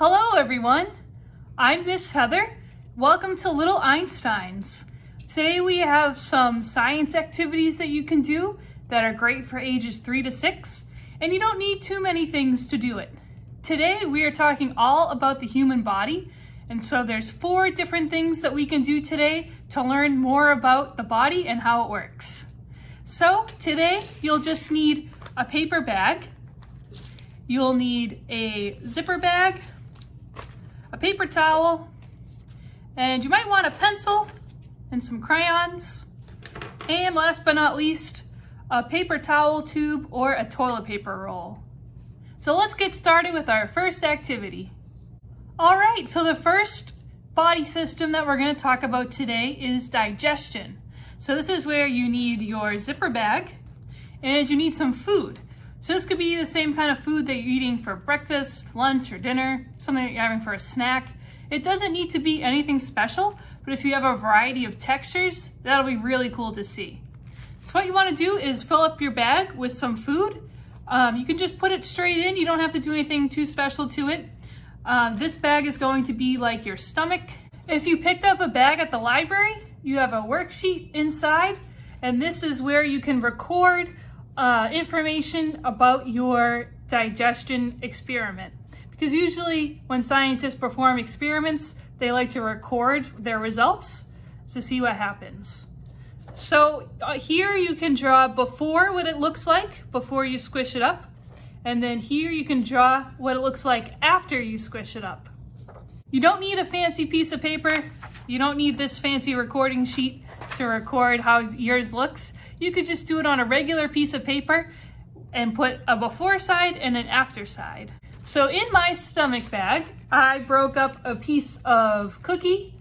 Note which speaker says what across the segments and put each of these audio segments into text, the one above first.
Speaker 1: Hello everyone, I'm Miss Heather. Welcome to Little Einsteins. Today we have some science activities that you can do that are great for ages 3 to 6, and you don't need too many things to do it. Today we are talking all about the human body, and so there's 4 different things that we can do today to learn more about the body and how it works. So today you'll just need a paper bag. You'll need a zipper bag, a paper towel, and you might want a pencil and some crayons, and last but not least, a paper towel tube or a toilet paper roll. So let's get started with our first activity. All right, so the first body system that we're going to talk about today is digestion. So this is where you need your zipper bag and you need some food. So this could be the same kind of food that you're eating for breakfast, lunch, or dinner, something that you're having for a snack. It doesn't need to be anything special, but if you have a variety of textures, that'll be really cool to see. So what you want to do is fill up your bag with some food. You can just put it straight in. You don't have to do anything too special to it. This bag is going to be like your stomach. If you picked up a bag at the library, you have a worksheet inside, and this is where you can record information about your digestion experiment. Because usually when scientists perform experiments, they like to record their results to see what happens. So here you can draw before what it looks like before you squish it up. And then here you can draw what it looks like after you squish it up. You don't need a fancy piece of paper. You don't need this fancy recording sheet to record how yours looks. You could just do it on a regular piece of paper and put a before side and an after side. So in my stomach bag, I broke up a piece of cookie,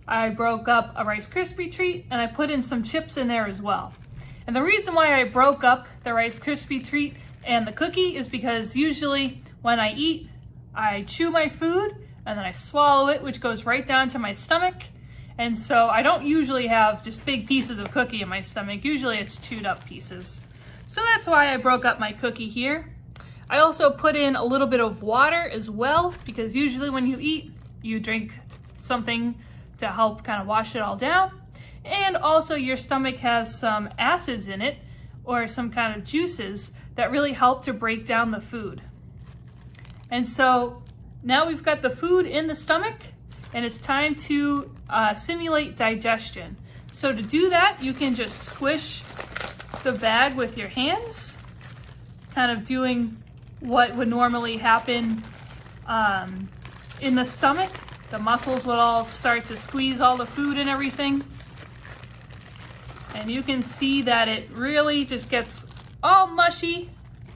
Speaker 1: I broke up a Rice Krispie treat, and I put in some chips in there as well. And the reason why I broke up the Rice Krispie treat and the cookie is because usually when I eat, I chew my food and then I swallow it, which goes right down to my stomach. And so I don't usually have just big pieces of cookie in my stomach. Usually it's chewed up pieces. So that's why I broke up my cookie here. I also put in a little bit of water as well, because usually when you eat, you drink something to help kind of wash it all down. And also your stomach has some acids in it, or some kind of juices that really help to break down the food. And so now we've got the food in the stomach, and it's time to simulate digestion. So to do that, you can just squish the bag with your hands, kind of doing what would normally happen in the stomach. The muscles would all start to squeeze all the food and everything. And you can see that it really just gets all mushy.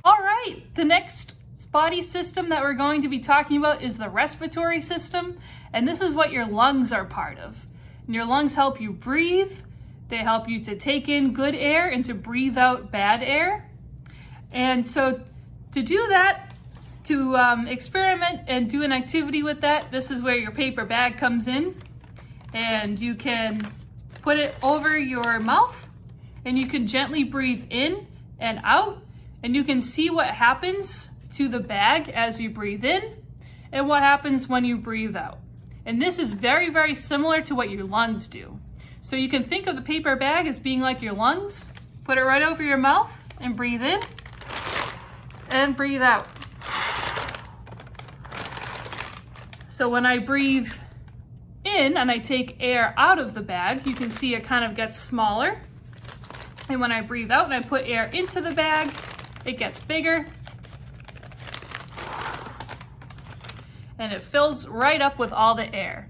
Speaker 1: All right, the next body system that we're going to be talking about is the respiratory system. And this is what your lungs are part of. And your lungs help you breathe. They help you to take in good air and to breathe out bad air. And so to do that, to experiment and do an activity with that, this is where your paper bag comes in. And you can put it over your mouth and you can gently breathe in and out. And you can see what happens to the bag as you breathe in and what happens when you breathe out. And this is very, very similar to what your lungs do. So you can think of the paper bag as being like your lungs. Put it right over your mouth and breathe in and breathe out. So when I breathe in and I take air out of the bag, you can see it kind of gets smaller. And when I breathe out and I put air into the bag, it gets bigger. And it fills right up with all the air.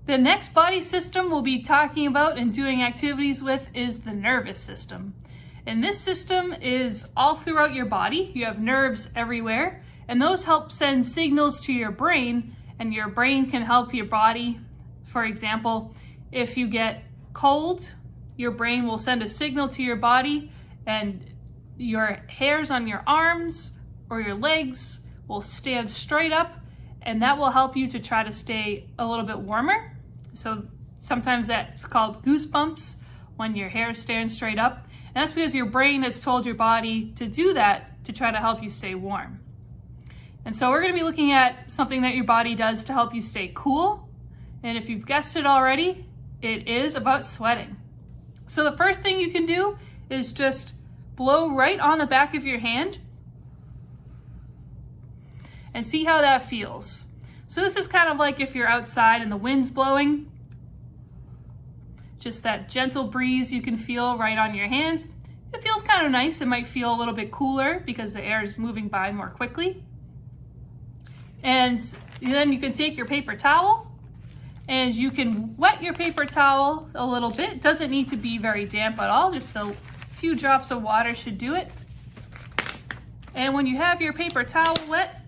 Speaker 1: The next body system we'll be talking about and doing activities with is the nervous system. And this system is all throughout your body. You have nerves everywhere, and those help send signals to your brain, and your brain can help your body. For example, if you get cold, your brain will send a signal to your body, and your hairs on your arms or your legs will stand straight up, and that will help you to try to stay a little bit warmer. So sometimes that's called goosebumps when your hair stands straight up. And that's because your brain has told your body to do that to try to help you stay warm. And so we're going to be looking at something that your body does to help you stay cool. And if you've guessed it already, it is about sweating. So the first thing you can do is just blow right on the back of your hand and see how that feels. So this is kind of like if you're outside and the wind's blowing. Just that gentle breeze you can feel right on your hands. It feels kind of nice. It might feel a little bit cooler because the air is moving by more quickly. And then you can take your paper towel and you can wet your paper towel a little bit. It doesn't need to be very damp at all. Just a few drops of water should do it. And when you have your paper towel wet,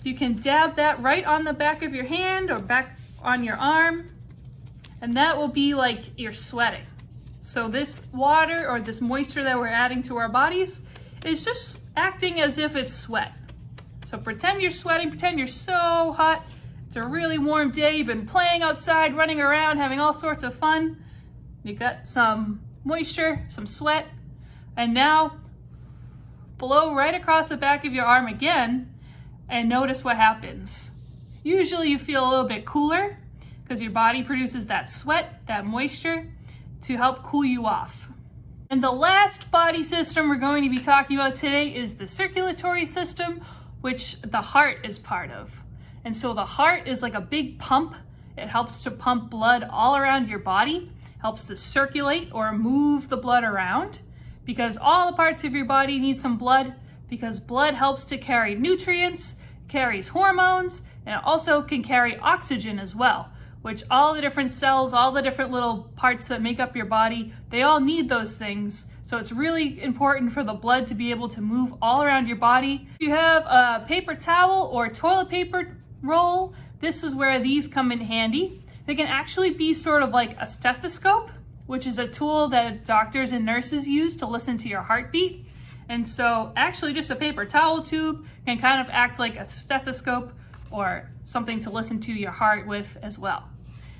Speaker 1: you can dab that right on the back of your hand or back on your arm. And that will be like you're sweating. So this water or this moisture that we're adding to our bodies is just acting as if it's sweat. So pretend you're sweating, pretend you're so hot. It's a really warm day. You've been playing outside, running around, having all sorts of fun. You got some moisture, some sweat. And now blow right across the back of your arm again and notice what happens. Usually you feel a little bit cooler because your body produces that sweat, that moisture to help cool you off. And the last body system we're going to be talking about today is the circulatory system, which the heart is part of. And so the heart is like a big pump. It helps to pump blood all around your body, helps to circulate or move the blood around, because all the parts of your body need some blood, because blood helps to carry nutrients, carries hormones, and it also can carry oxygen as well, which all the different cells, all the different little parts that make up your body, they all need those things. So it's really important for the blood to be able to move all around your body. If you have a paper towel or toilet paper roll, this is where these come in handy. They can actually be sort of like a stethoscope, which is a tool that doctors and nurses use to listen to your heartbeat. And so actually just a paper towel tube can kind of act like a stethoscope or something to listen to your heart with as well.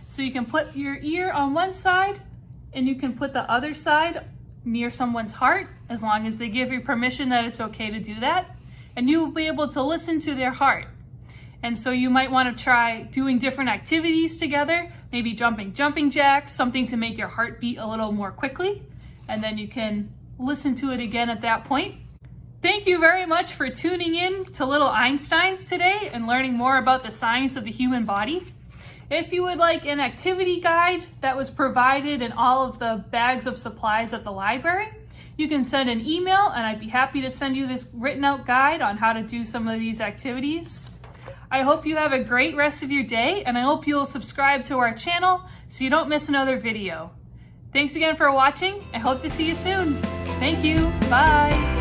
Speaker 1: So you can put your ear on one side and you can put the other side near someone's heart, as long as they give you permission that it's okay to do that, and you will be able to listen to their heart. And so you might want to try doing different activities together, maybe jumping jacks, something to make your heart beat a little more quickly, and then you can listen to it again at that point. Thank you very much for tuning in to Little Einsteins today and learning more about the science of the human body. If you would like an activity guide that was provided in all of the bags of supplies at the library, you can send an email and I'd be happy to send you this written out guide on how to do some of these activities. I hope you have a great rest of your day, and I hope you'll subscribe to our channel so you don't miss another video. Thanks again for watching. I hope to see you soon. Thank you. Bye.